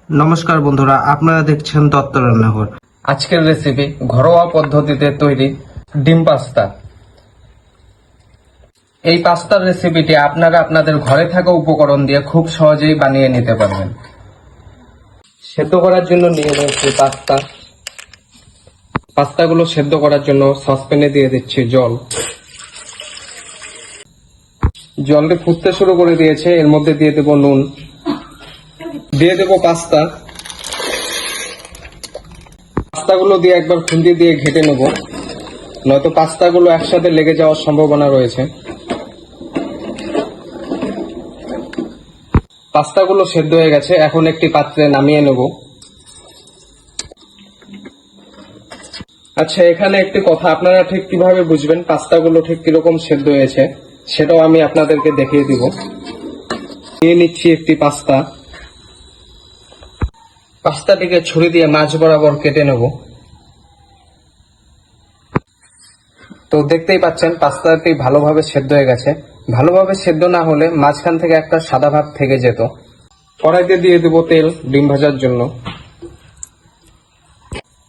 নমস্কার বন্ধুরা, আপনারা দেখছেন দত্ত রান্নাঘর। আজকের রেসিপি ঘরোয়া পদ্ধতিতে তৈরি ডিম পাস্তা। এই পাস্তার রেসিপিটি আপনারা আপনাদের ঘরে থাকা উপকরণ দিয়ে খুব সহজেই বানিয়ে নিতে পারবেন। সেদ্ধ করার জন্য নিয়ে নিয়েছি পাস্তাগুলো সেদ্ধ করার জন্য সসপ্যানে দিয়ে দিচ্ছি জল। জলটি ফুটতে শুরু করে দিয়েছে, এর মধ্যে দিয়ে দেব নুন, দিয়ে দেব পাস্তাগুলো দিয়ে একবার খুন্তি দিয়ে ঘেটে নেব, নয়তো পাস্তাগুলো একসাথে লেগে যাওয়ার সম্ভাবনা রয়েছে। পাস্তাগুলো সেদ্ধ হয়ে গেছে, এখন একটি পাত্রে নামিয়ে নেব। আচ্ছা, এখানে একটি কথা, আপনারা ঠিক কিভাবে বুঝবেন পাস্তাগুলো ঠিক কিরকম সেদ্ধ হয়েছে সেটাও আমি আপনাদেরকে দেখিয়ে দিব। নিয়ে নিচ্ছি একটি পাস্তাটিকে ছুরি দিয়ে মাঝ বরাবর কেটে নেব। তো দেখতেই পাচ্ছেন পাস্তাটি ভালোভাবে সেদ্ধ হয়ে গেছে। ভালোভাবে সেদ্ধ না হলে মাঝখান থেকে একটা সাদা ভাব থেকে যেত। কড়াইতে দিয়ে দেব তেল ডিম ভাজার জন্য,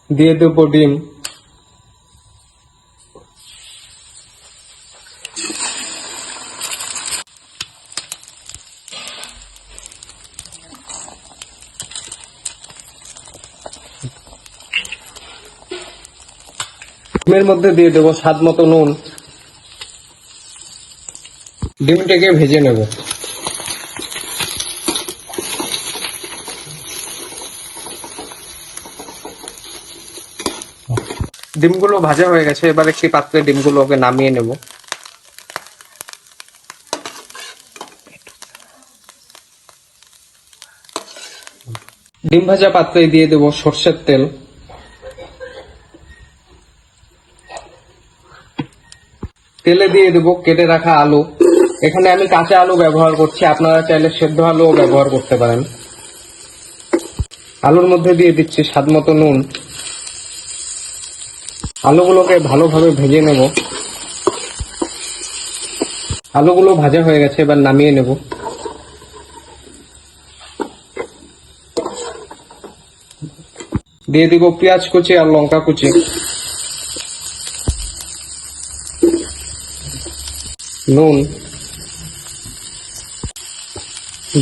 দিয়ে দেব ডিম, ডিমের মধ্যে দিয়ে দেব স্বাদ মতো নুন, ডিমটাকে ভেজে নেব। ডিমগুলো ভাজা হয়ে গেছে, এবার একটি পাত্রে ডিমগুলোকে নামিয়ে নেব। ডিম ভাজা পাত্রে দিয়ে দেব সরষের তেল, তেলে দিয়ে দেব কেটে রাখা আলু। এখানে আমি কাঁচা আলু ব্যবহার করছি, আপনারা চাইলে সেদ্ধ আলুও ব্যবহার করতে পারেন। আলুর মধ্যে দিয়ে দিচ্ছি স্বাদ মতো নুন। আলুগুলোকে ভালোভাবে ভেজে নেব। আলুগুলো ভাজা হয়ে গেছে, এবার নামিয়ে নেব। দিয়ে দিব পেঁয়াজ কুচি আর লঙ্কা কুচি, নুন,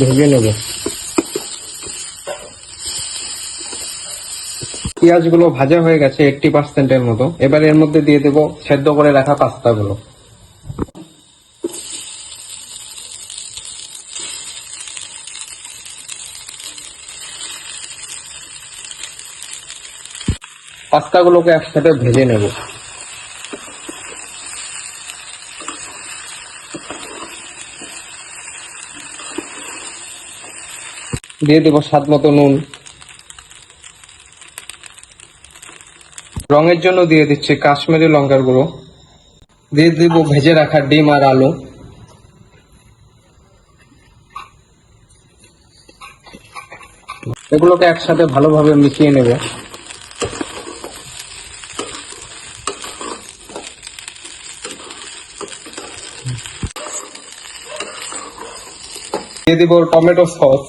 ভেজে নেব। পেঁয়াজগুলো ভাজা হয়ে গেছে 80% মতো, এবার এর মধ্যে দিয়ে দেব সেদ্ধ করে রাখা পাস্তাগুলো। পাস্তাগুলোকে একসাথে ভেজে নেব। দিয়ে দেব স্বাদ মতো নুন, রঙের জন্য দিয়ে দিচ্ছি কাশ্মীরি লঙ্কার গুঁড়ো, দিয়ে দিব ভেজে রাখা ডিম আর আলু। এগুলোকে একসাথে ভালোভাবে মিশিয়ে নেব। দিয়ে দিব টমেটো সস,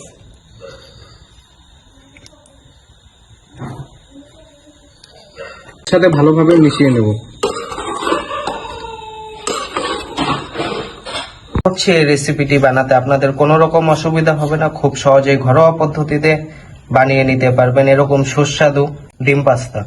সাথে ভালোভাবে মিশিয়ে নেব। এই রেসিপিটি বানাতে আপনাদের কোনো রকম অসুবিধা হবে না, খুব সহজেই ঘরোয়া পদ্ধতিতে বানিয়ে নিতে পারবেন এরকম সুস্বাদু ডিম পাস্তা।